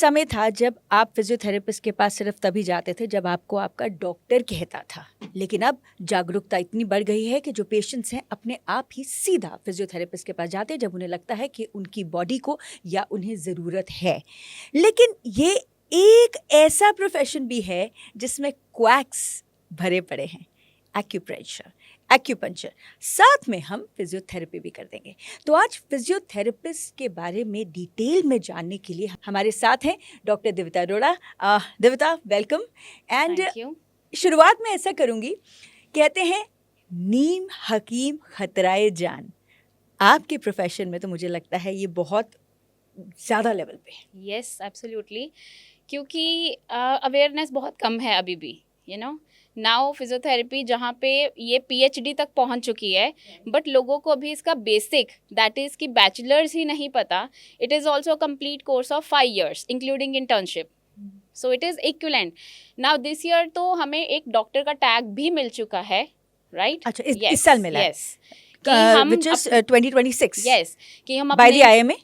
समय था जब आप फिजियोथेरेपिस्ट के पास सिर्फ तभी जाते थे जब आपको आपका डॉक्टर कहता था, लेकिन अब जागरूकता इतनी बढ़ गई है कि जो पेशेंट्स हैं अपने आप ही सीधा फिजियोथेरेपिस्ट के पास जाते हैं जब उन्हें लगता है कि उनकी बॉडी को या उन्हें ज़रूरत है। लेकिन ये एक ऐसा प्रोफेशन भी है जिसमें क्वैक्स भरे पड़े हैं, एक्यूप्रेशर, एक्यूपंक्चर, साथ में हम फिजियोथेरेपी भी कर देंगे। तो आज फिजियोथेरेपिस्ट के बारे में डिटेल में जानने के लिए हमारे साथ हैं doctor Divita Arora. Divita, welcome. And Thank you. शुरुआत में ऐसा करूंगी, कहते हैं नीम हकीम खतराए जान। आपके प्रोफेशन में तो मुझे लगता है ये बहुत ज़्यादा लेवल पे है। Yes, absolutely. क्योंकि अवेयरनेस बहुत कम है अभी भी, नाउ फिजियोथेरेपी जहाँ पे ये PhD तक पहुँच चुकी है, बट लोगों को अभी इसका बेसिक दैट इज़ कि बैचलर्स ही नहीं पता. It is also complete course of 5 years including internship. So it is equivalent. Now this year तो हमें एक डॉक्टर का टैग भी मिल चुका है, राइट? अच्छा, इस साल मिला है? यस. कि हम which is 2026 यस कि हम by अपने the IMA?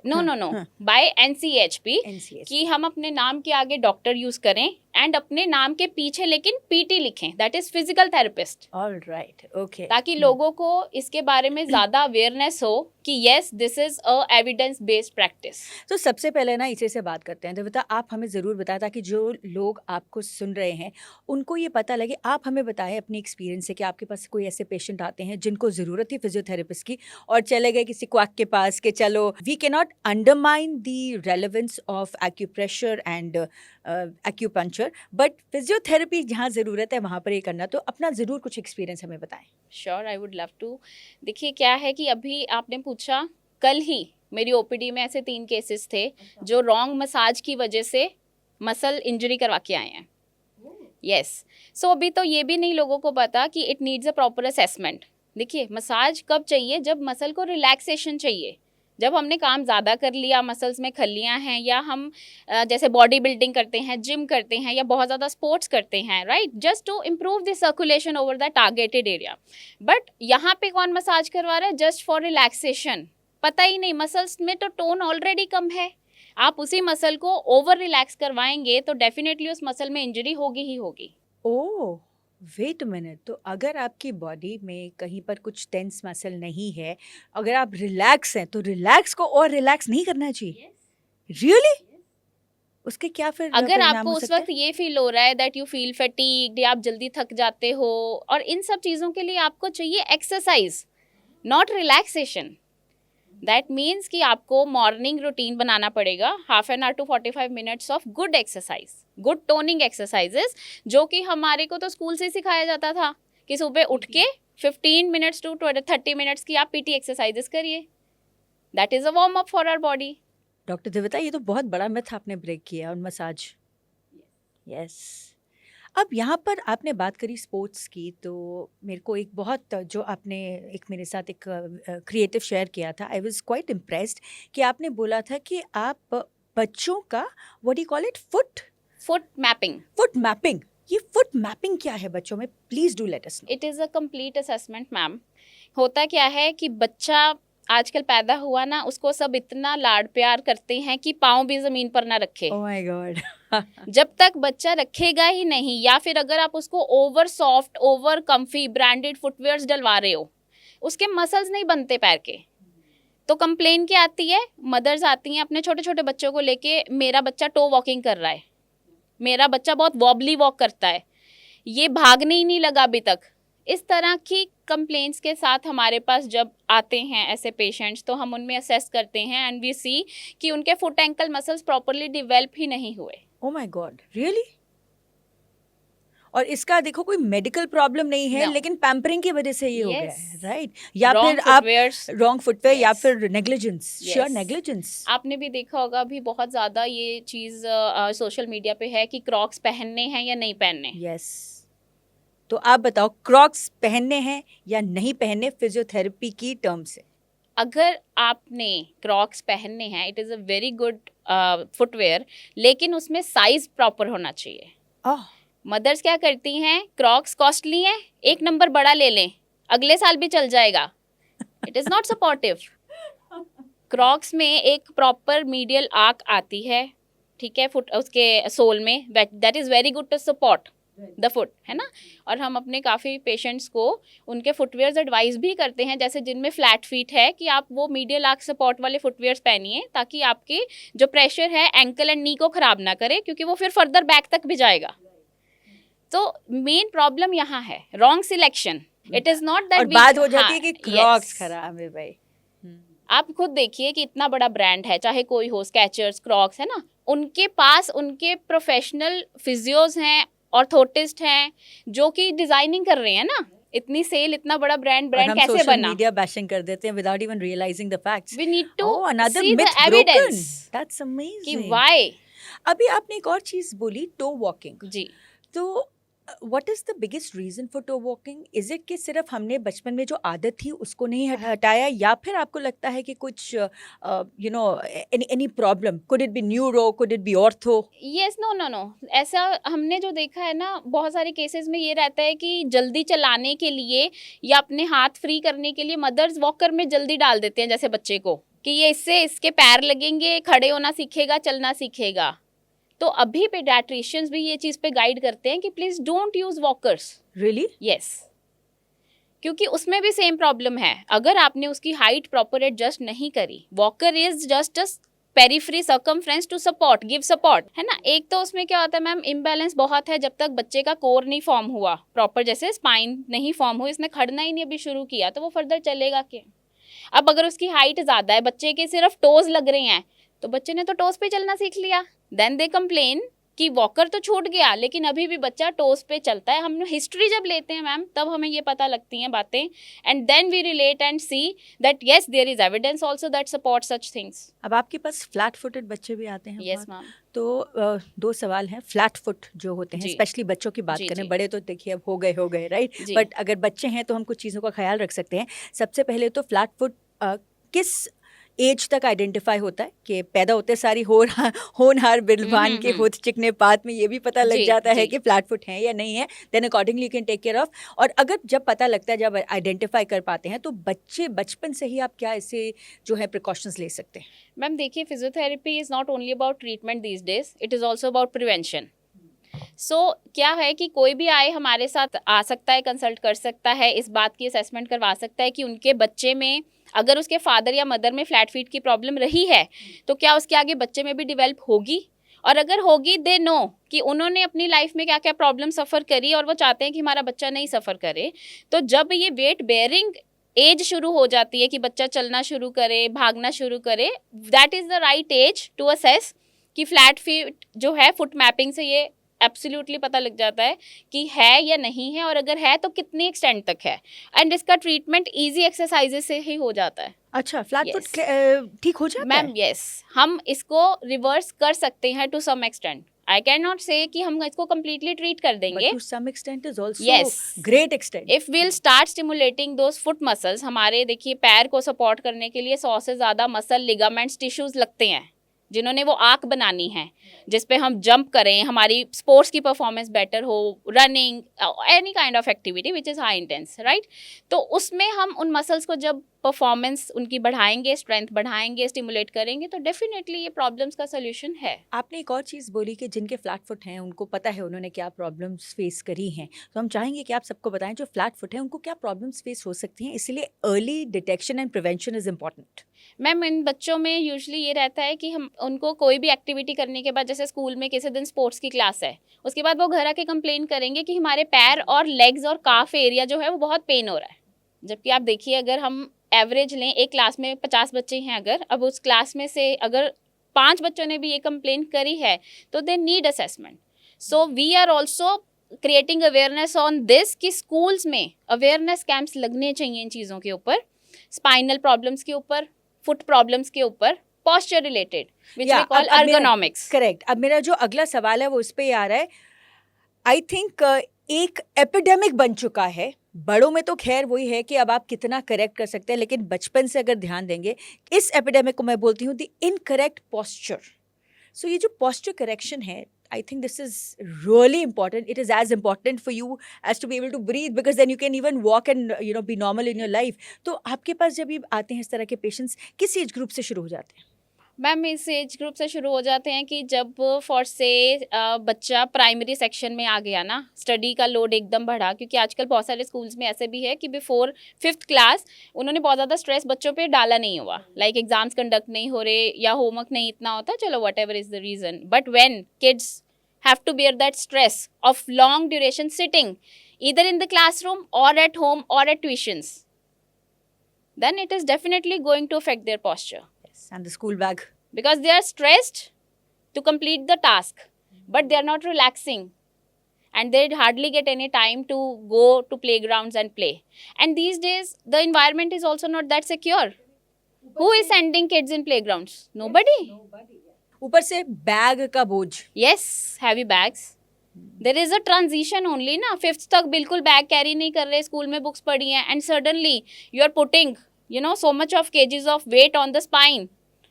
No by NCHP NCHP. कि हम अपने नाम के आगे डॉक्टर यूज करें एंड अपने नाम के पीछे लेकिन PT लिखें, that is physical therapist. All right, okay. ताकि लोगों को इसके बारे में ज्यादा अवेयरनेस हो कि yes this is a evidence based practice. तो सबसे पहले ना इसी से बात करते हैं। देविता, आप हमें ज़रूर बताएं ताकि जो लोग आपको सुन रहे हैं उनको ये पता लगे। आप हमें बताएं अपनी एक्सपीरियंस से कि आपके पास कोई ऐसे पेशेंट आते हैं जिनको ज़रूरत थी फिजियोथेरेपिस्ट की और चले गए किसी क्वाक के पास कि चलो, we can not undermine the relevance of acupressure and acupuncture, but physiotherapy जहाँ ज़रूरत है वहाँ पर ये करना। तो अपना ज़रूर कुछ एक्सपीरियंस हमें बताएं। Sure, I would love to. देखिए क्या है कि अभी आपने पूछा, कल ही मेरी OPD में ऐसे 3 केसेस थे जो रॉन्ग मसाज की वजह से मसल इंजरी करवा के आए हैं. यस. सो अभी तो ये भी नहीं लोगों को पता कि it needs a proper assessment. देखिए मसाज कब चाहिए? जब मसल को रिलैक्सेशन चाहिए, जब हमने काम ज़्यादा कर लिया, मसल्स में खल्लियाँ हैं, या हम जैसे बॉडी बिल्डिंग करते हैं, जिम करते हैं, या बहुत ज़्यादा स्पोर्ट्स करते हैं, right, just to improve the circulation over the targeted area. But यहाँ पे कौन मसाज करवा रहा है? Just for relaxation. पता ही नहीं, मसल्स में तो टोन ऑलरेडी कम है. आप उसी मसल को ओवर रिलैक्स करवाएंगे तो डेफिनेटली उस मसल में इंजरी होगी ही होगी. ओह, वेट अ मिनट। तो अगर आपकी बॉडी में कहीं पर कुछ टेंस मसल नहीं है, अगर आप रिलैक्स हैं तो रिलैक्स को और रिलैक्स नहीं करना चाहिए? रियली? उसके क्या फिर अगर परिणाम आपको हो उस सकते वक्त हैं? ये फील हो रहा है दैट यू फील फटीग्ड, या आप जल्दी थक जाते हो, और इन सब चीज़ों के लिए आपको चाहिए exercise, not relaxation. That means कि आपको मॉर्निंग रूटीन बनाना पड़ेगा, half an hour to 45 minutes of good exercise, good toning exercises, जो कि हमारे को तो स्कूल से सिखाया जाता था कि सुबह उठ के 15 मिनट्स टू 30 मिनट्स की आप PT एक्सरसाइजेस करिए. That is a warm up for our body. Doctor Devita, ये तो बहुत बड़ा मिथ आपने ब्रेक किया और मसाज। यस। अब यहाँ पर आपने बात करी स्पोर्ट्स की, तो मेरे को एक बहुत जो आपने एक मेरे साथ एक क्रिएटिव शेयर किया था, आई वाज क्वाइट इम्प्रेस्ड कि आपने बोला था कि आप बच्चों का what do you call it, foot mapping. Foot mapping. ये फुट मैपिंग क्या है बच्चों में? Please do let us no. It is a complete assessment ma'am. होता क्या है कि बच्चा आजकल पैदा हुआ ना, उसको सब इतना लाड प्यार करते हैं कि पाँव भी ज़मीन पर ना रखे. ओह माय गॉड। जब तक बच्चा रखेगा ही नहीं, या फिर अगर आप उसको over soft, over comfy branded footwears डलवा रहे हो, उसके मसल्स नहीं बनते पैर के. तो कंप्लेन क्या आती है? मदर्स आती हैं अपने छोटे छोटे बच्चों को लेके, मेरा बच्चा टो वॉकिंग कर रहा है, मेरा बच्चा बहुत वॉबली वॉक करता है, ये भागने ही नहीं लगा अभी तक. इस तरह की कंप्लेंट्स के साथ हमारे पास जब आते हैं ऐसे पेशेंट्स, तो हम उनमें असेस करते हैं एंड वी सी कि उनके foot ankle muscles properly develop ही नहीं हुए. Oh my god, really? और इसका देखो कोई मेडिकल प्रॉब्लम नहीं है, No. लेकिन पैम्परिंग की वजह से ये हो गया Yes. है, राइट? या Wrong फिर आप footwears. रॉन्ग फुटवेयर, या Yes. फिर नेग्लिजेंस, श्योर Yes. नेग्लिजेंस। आपने भी देखा होगा अभी बहुत ज़्यादा ये चीज़ सोशल मीडिया पे है कि क्रॉक्स पहनने हैं या नहीं पहनने. यस। तो आप बताओ, क्रॉक्स पहनने हैं या नहीं पहनने फिजियोथेरेपी की टर्म से? अगर आपने क्रॉक्स पहनने हैं, it is a very good footwear, लेकिन उसमें साइज प्रॉपर होना चाहिए. ओह, मदर्स क्या करती हैं, क्रॉक्स कॉस्टली हैं, 1 नंबर बड़ा ले लें, अगले साल भी चल जाएगा. It is not supportive. Crocs में एक प्रॉपर मीडियल आर्क आती है, ठीक है, फुट उसके सोल में, that is very good to support the foot, है ना। और हम अपने काफ़ी पेशेंट्स को उनके फुटवेयर्स एडवाइस भी करते हैं, जैसे जिनमें फ्लैट फीट है कि आप वो मीडियल आर्क सपोर्ट वाले फुटवेयर्स पहनिए, ताकि आपके जो प्रेशर है एंकल एंड नी को ख़राब ना करे, क्योंकि वो फिर फर्दर बैक तक भी जाएगा। तो मेन प्रॉब्लम यहाँ है wrong selection. It is not that और बात हो जाती है कि क्रॉक्स खराब है भाई। आप खुद देखिए कि इतना बड़ा ब्रांड है, चाहे कोई हो, स्केचर्स, क्रॉक्स, है ना, उनके पास उनके प्रोफेशनल फिजियोज हैं, ऑर्थोटिस्ट हैं, जो कि डिजाइनिंग कर रहे हैं ना। इतनी सेल, इतना बड़ा ब्रांड कैसे बना? मीडिया बैशिंग कर देते हैं without even realizing the facts. We need to another see the myth evidence broken. That's कि अमेजिंग। व्हाई। अभी आपने एक और चीज बोली, टो वॉकिंग। जी, तो what is the biggest reason for toe walking? Is it कि सिर्फ हमने बचपन में जो आदत थी उसको नहीं हटाया, या फिर आपको लगता है कि कुछ you know any problem? Could it be neuro, could it be ortho? Yes, no no no, ऐसा हमने जो देखा है ना, बहुत सारे केसेस में ये रहता है कि जल्दी चलाने के लिए या अपने हाथ फ्री करने के लिए मदर्स वॉकर में जल्दी डाल देते हैं, जैसे बच्चे को, कि ये इससे इसके पैर लगेंगे, खड़े होना सीखेगा, चलना सीखेगा। तो अभी पेडियाट्रिशियंस भी ये चीज़ पे गाइड करते हैं कि please don't use walkers. Really? Yes, क्योंकि उसमें भी सेम प्रॉब्लम है। अगर आपने उसकी हाइट प्रॉपर एडजस्ट नहीं करी, walker is just a periphery circumference to support, give support, है ना। एक तो उसमें क्या होता है मैम, इम्बैलेंस बहुत है, जब तक बच्चे का कोर नहीं फॉर्म हुआ प्रॉपर, जैसे स्पाइन नहीं फॉर्म हुई, इसने खड़ना ही नहीं अभी शुरू किया, तो वो फर्दर चलेगा क्या? अब अगर उसकी हाइट ज़्यादा है, बच्चे के सिर्फ टोज लग रहे हैं, तो बच्चे ने तो टोज पे चलना सीख लिया। देन दे कंप्लेन कि वॉकर तो छूट गया, लेकिन अभी भी बच्चा टोज पे चलता है। हम हिस्ट्री जब लेते हैं मैम, तब हमें ये पता लगती हैं बातें, and then we relate and see that yes there is evidence also that support such things. अब आपके पास फ्लैट फुटेड बच्चे भी आते हैं? Yes ma'am. तो दो सवाल हैं। फ्लैट फुट जो होते हैं, जी। स्पेशली बच्चों की बात जी, करें, जी। बड़े तो देखिए अब हो गए राइट, जी। बट अगर बच्चे हैं तो हम कुछ चीज़ों का ख्याल रख सकते हैं। सबसे पहले तो फ्लैट फुट किस एज तक आइडेंटिफाई होता है? कि पैदा होते सारी होनहार बिरबान के होठ चिकने पात में ये भी पता लग जी, जाता है जी। कि फ्लैट फुट है या नहीं है, then accordingly you can take care of. और अगर जब पता लगता है, जब आइडेंटिफाई कर पाते हैं, तो बच्चे बचपन से ही आप क्या ऐसे जो है प्रिकॉशंस ले सकते हैं? मैम देखिए, physiotherapy is not only about treatment these days, it is also about prevention. So क्या है कि कोई भी आए हमारे साथ आ सकता है, कंसल्ट कर सकता है, इस बात की असेसमेंट करवा सकता है कि उनके बच्चे में अगर उसके फादर या मदर में फ्लैट फीट की प्रॉब्लम रही है, तो क्या उसके आगे बच्चे में भी डेवलप होगी, और अगर होगी दे नो कि उन्होंने अपनी लाइफ में क्या क्या प्रॉब्लम सफ़र करी, और वो चाहते हैं कि हमारा बच्चा नहीं सफ़र करे। तो जब ये वेट बेयरिंग एज शुरू हो जाती है कि बच्चा चलना शुरू करे, भागना शुरू करे, that is the right age to assess कि फ्लैट फीट जो है, फुट मैपिंग से ये एब्सोल्युटली पता लग जाता है कि है या नहीं है, और अगर है तो कितनी एक्सटेंट तक है। एंड इसका ट्रीटमेंट इजी एक्सरसाइजेस से ही हो जाता है। अच्छा, फ्लैट Yes. फुट ठीक हो जाता मैम है? यस, हम इसको रिवर्स कर सकते हैं to some extent. I can not say कि हम इसको कम्प्लीटली ट्रीट कर देंगे। But to some extent is also Yes. great extent. If will start stimulating those foot muscles, हमारे देखिए पैर को सपोर्ट करने के लिए 100 से ज़्यादा मसल, लिगामेंट्स, टिश्यूज लगते हैं, जिन्होंने वो आँख बनानी है जिस पे हम जंप करें, हमारी स्पोर्ट्स की परफॉर्मेंस बेटर हो, running, any kind of activity which is high intense, right. तो उसमें हम उन मसल्स को जब परफॉर्मेंस उनकी बढ़ाएंगे, स्ट्रेंथ बढ़ाएंगे, स्टिमुलेट करेंगे, तो डेफिनेटली ये प्रॉब्लम्स का सोल्यूशन है। आपने एक और चीज़ बोली कि जिनके फ्लैट फुट हैं उनको पता है उन्होंने क्या प्रॉब्लम्स फेस करी हैं, तो हम चाहेंगे कि आप सबको बताएं जो फ्लैट फुट हैं उनको क्या प्रॉब्लम्स फेस हो सकती हैं, इसलिए early detection and prevention is important. Ma'am इन बच्चों में यूजुअली ये रहता है कि हम उनको कोई भी एक्टिविटी करने के बाद, जैसे स्कूल में किसी दिन स्पोर्ट्स की क्लास है, उसके बाद वो घर आके कंप्लेन करेंगे कि हमारे पैर और लेग्स और काफ एरिया जो है वो बहुत पेन हो रहा है। जबकि आप देखिए, अगर हम एवरेज लें, एक क्लास में 50 बच्चे हैं अगर, अब उस क्लास में से अगर 5 बच्चों ने भी ये कंप्लेन करी है, तो they need assessment. So we are also creating awareness on this कि स्कूल्स में अवेयरनेस कैंप्स लगने चाहिए इन चीज़ों के ऊपर, स्पाइनल प्रॉब्लम्स के ऊपर, फुट प्रॉब्लम्स के ऊपर, posture related which we call ergonomics. Correct. अब मेरा जो अगला सवाल है वो इस पे ही आ रहा है। आई थिंक एक एपिडेमिक बन चुका है, बड़ों में तो खैर वही है कि अब आप कितना करेक्ट कर सकते हैं, लेकिन बचपन से अगर ध्यान देंगे, इस एपिडेमिक को मैं बोलती हूँ द इनकरेक्ट पोस्चर। सो ये जो पोस्चर करेक्शन है, I think this is really important. It is as important for you as to be able to breathe, because then you can even walk and be normal in your life. तो आपके पास जब ये आते हैं इस तरह के पेशेंट्स, किस एज ग्रुप से शुरू हो जाते हैं? मैम इस एज ग्रुप से शुरू हो जाते हैं कि जब फॉर से बच्चा प्राइमरी सेक्शन में आ गया ना, स्टडी का लोड एकदम बढ़ा, क्योंकि आजकल बहुत सारे स्कूल्स में ऐसे भी है कि बिफोर 5th क्लास उन्होंने बहुत ज़्यादा स्ट्रेस बच्चों पे डाला नहीं हुआ, लाइक एग्जाम्स कंडक्ट नहीं हो रहे या होमवर्क नहीं इतना होता, चलो what ever is the reason, but when kids have to bear that stress of long duration sitting either in the classroom or at home or at tuitions, then it is definitely going to affect their posture Yes, and the school bag. because they are stressed to complete the task, but they are not relaxing and they hardly get any time to go to playgrounds and play. And these days the environment is also not that secure. Who is sending kids in playgrounds? Nobody. ऊपर से bag का बोझ. Yes, heavy bags. There is a transition only ना, 5th तक बिल्कुल bag carry नहीं कर रहे, स्कूल में बुक्स पढ़ी हैं, and suddenly you are putting so much of kgs of weight on the spine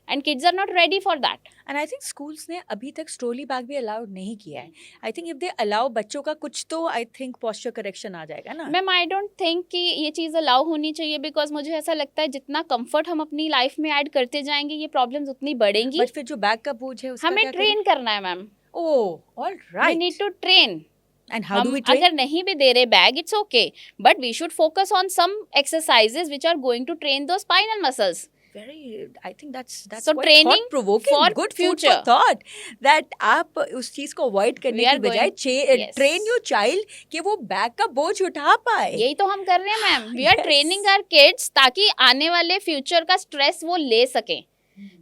and kids are not ready for that. And I think schools ने अभी तक स्ट्रोली बैग भी अलाउड नहीं किया है. I think if they allow बच्चों का कुछ तो I think posture correction आ जाएगा ना. मैम आई डोंट थिंक कि ये चीज़ अलाउ होनी चाहिए, बिकॉज मुझे ऐसा लगता है जितना कंफर्ट हम अपनी लाइफ में ऐड करते जाएंगे ये प्रॉब्लम्स उतनी बढ़ेंगी. बट फिर जो बैग का बोझ है उसका हमें क्या ट्रेन करना है ma'am. Oh all we right. Need to train. And how do हम वी ट्रेन? अगर नहीं भी दे रहे bag, it's okay, but we should focus on some exercises which are going to train those spinal muscles. Very, I think that's So quite training thought provoking. for Good food future. for thought. That आप उस चीज को avoid करने We are की बजाय yes. Train your child कि वो bag का बोझ उठा पाए. यही तो हम कर रहे हैं ma'am. We are Yes. Training our kids ताकि आने वाले फ्यूचर का स्ट्रेस वो ले सकें.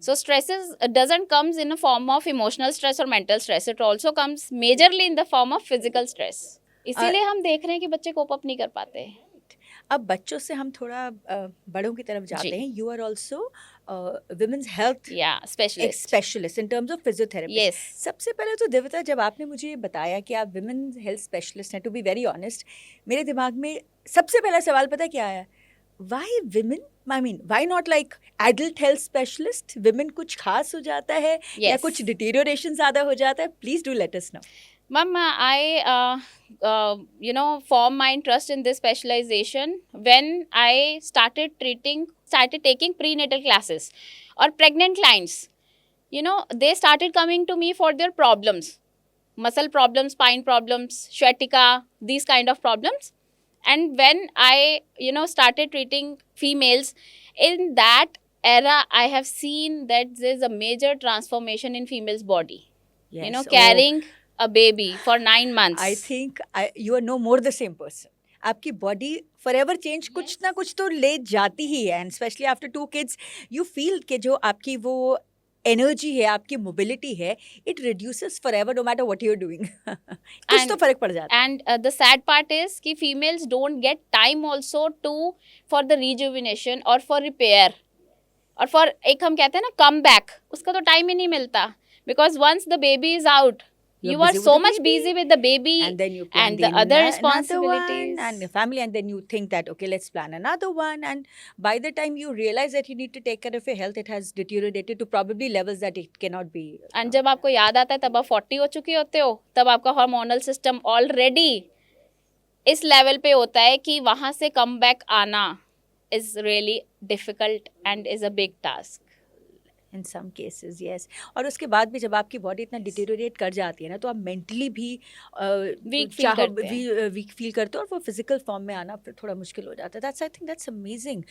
So stresses doesn't comes in a form of emotional stress or mental stress. It also comes majorly in the form of physical stress. इसीलिए हम देख रहे हैं कि बच्चे कोप अप नहीं कर पाते. अब बच्चों से हम थोड़ा बड़ों की तरफ जाते जी. हैं. You are also women's health Yeah, specialist. Specialist in terms of physiotherapy. Yes. सबसे पहले तो दिव्यता, जब आपने मुझे ये बताया कि आप विमेन हेल्थ स्पेशलिस्ट हैं, टू बी वेरी ऑनेस्ट मेरे दिमाग में सबसे पहला सवाल पता है क्या आया? Why women? I mean why not like adult health specialist? Women कुछ खास हो जाता है या Yes. कुछ डिटीरियोरेशन ज़्यादा हो जाता है? Please do let us no. Ma'am, I form my interest in this specialization when I started taking prenatal classes or pregnant clients. They started coming to me for their problems, muscle problems, spine problems, sciatica, these kind of problems. And when I, started treating females in that era, I have seen that there's a major transformation in female's body. Yes. Carrying a baby for 9 months. I think you are no more the same person. आपकी body forever change कुछ ना कुछ तो ले जाती ही है. And specially after 2 kids you feel कि जो आपकी वो एनर्जी है, आपकी मोबिलिटी है, it reduces forever no matter what you are doing. कुछ तो फर्क पड़ जाता है. And the sad part is कि females don't get time also for the rejuvenation or for repair or for एक हम कहते हैं ना come back, उसका तो टाइम ही नहीं मिलता. Because once the baby is out, You're you are busy with so the much baby, busy with the baby and then you plan and the other another responsibilities. one and the family, and then you think that okay, let's plan another one, and by the time you realize that you need to take care of your health, it has deteriorated to probably levels that it cannot be. And जब आपको याद आता है तब आप 40 हो चुके होते हो, तब आपका हार्मोनल सिस्टम ऑलरेडी इस लेवल पे होता है कि वहाँ से कम बैक आना is really difficult and is a big task. In some cases, yes. और उसके बाद भी जब आपकी बॉडी इतना डिटेरियोरेट कर जाती है ना, तो आप मेंटली भी Weak feel करते हैं. वीक फील करते हो और वो फिजिकल फॉर्म में आना फिर थोड़ा मुश्किल हो जाता है. That's I think that's amazing.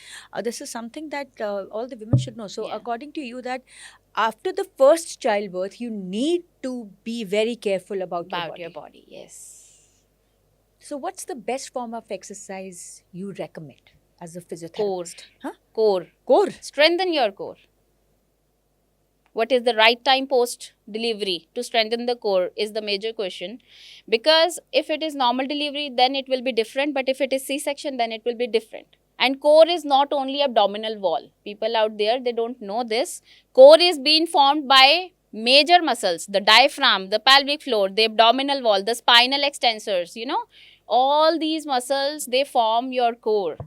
This is something that all the women should know. So Yeah. According to you that after the first childbirth you need to be very careful about your body. Yes. So what's the best form of exercise you recommend as a physiotherapist? Huh? Core. Core. Strengthen your core. What is the right time post delivery to strengthen the core is the major question, because if it is normal delivery then it will be different, but if it is C-section then it will be different. And core is not only abdominal wall. People out there, they don't know this. Core is being formed by major muscles: the diaphragm, the pelvic floor, the abdominal wall, the spinal extensors. All these muscles, they form your core.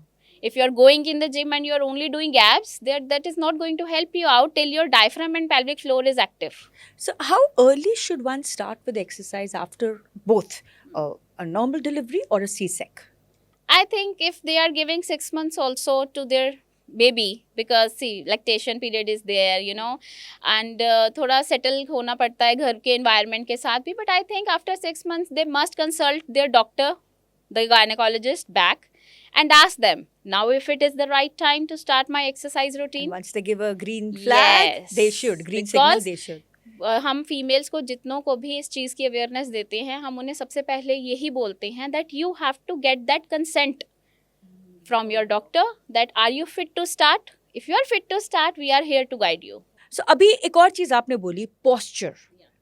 If you're going in the gym and you're only doing abs, that is not going to help you out till your diaphragm and pelvic floor is active. So how early should one start with exercise after both a normal delivery or a C-sec? I think if they are giving 6 months also to their baby, because see lactation period is there, you know, and थोड़ा settle होना पड़ता है घर के environment के साथ भी. But I think after 6 months they must consult their doctor, the gynecologist, back and ask them now if it is the right time to start my exercise And routine. once they give a green flag, Yes, they should. Green signal, because they should. हम females को जितनों को भी इस चीज़ की awareness देते हैं, हम उन्हें सबसे पहले यही बोलते हैं that you have to get that consent from your doctor that are you fit to start. If you are fit to start we are here to guide you. So अभी एक और चीज आपने बोली, पोस्चर.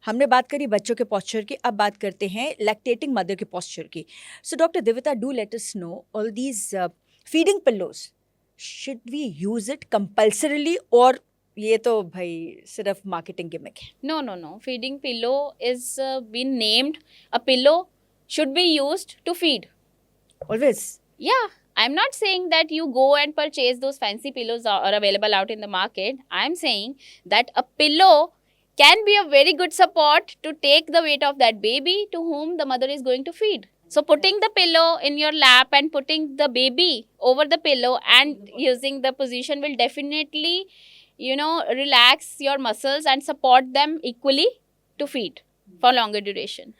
हमने बात करी बच्चों के पोस्चर की, अब बात करते हैं लैक्टेटिंग मदर के पोस्चर की. So doctor Divyata, do let us know all these feeding pillows, should we use it compulsorily, और ये तो भाई सिर्फ मार्केटिंग गिमिक है? No, no, no. Feeding pillow is been named. A pillow should be used to feed. Always. Yeah, I'm not saying that you go and purchase those fancy pillows are available out in the market. I'm saying that a pillow can be a very good support to take the weight of that baby to whom the mother is going to feed. So putting the pillow in your lap and putting the baby over the pillow and using the position will definitely, you know, relax your muscles and support them equally to feed for longer duration.